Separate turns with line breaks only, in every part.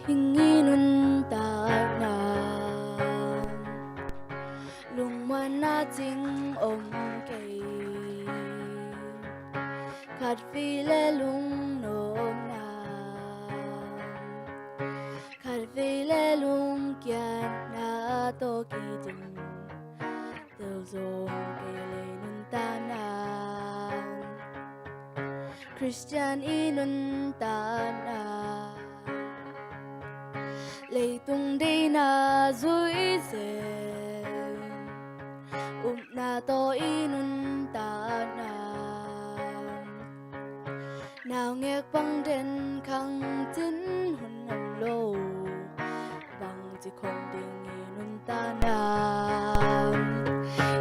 Hinginun ta na lung man na ting cây khát phi lê lung nôm na khát phi lê lung kian na to kỳ tình tiêu dồn cây lê nun ta na Christian inun ta na lệ tung đi na dối dền na to inun ta na nào nghe băng đến khăng tin hồn nằm lô bằng chỉ không tình inun ta na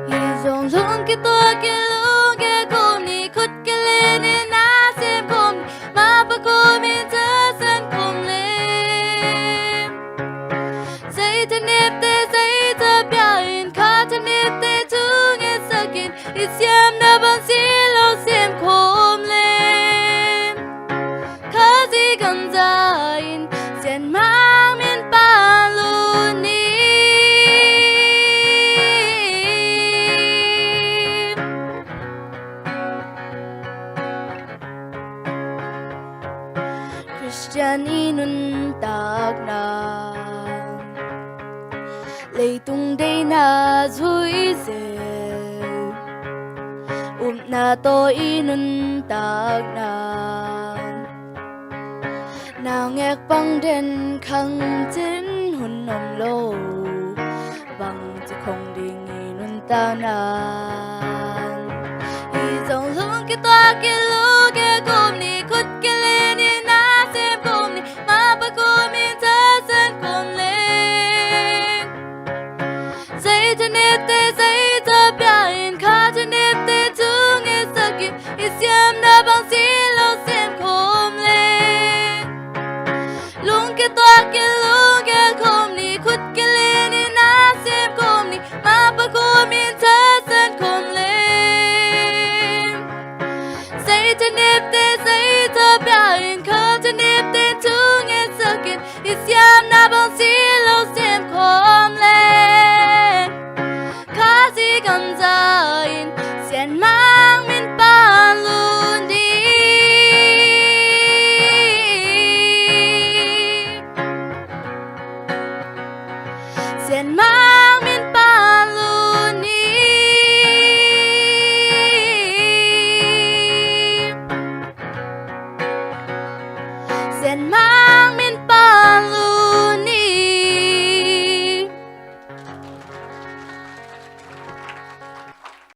hi dòng dòng cái tua cái lũ cái cô ni khut cái lên nên na xem cùng mà bà cô mình thơ sân cùng lên dây thân nếp tê dây thơ biểu hiện khó thân nếp tê chú nghe sợ kín ít xem na bằng xí lâu xem khôm lên khó gì gần dài xem mang mình ba luôn đi Christian inun tak na lệ tung đây na dối dền na to inun tak na nào nghe băng đến khăng tin hồn nồng lô bằng chỉ không đi inun ta na hi dòng dòng cái toa cái lũ cái côm ni khut cái lên ni na xem côm ni mà bà cô mình thơ sân côm lên dây thân nếp tê dây thơ biểu hiện khó thân nếp tê chú nghe sợ kín ít xem na bằng xí lâu xem khôm lên lung cái toa cái lũ cái côm ni khut cái lên ni na xem côm ni mà bà cô mình thơ sân côm lên dây thân nếp tê dây thơ biểu hiện khó thân nếp tê chú nghe sợ kín ít xem na bằng xí lâu xem khôm lên khó gì gần dài xem mang mình ba luôn đi xem mang mình ba luôn đi xem mang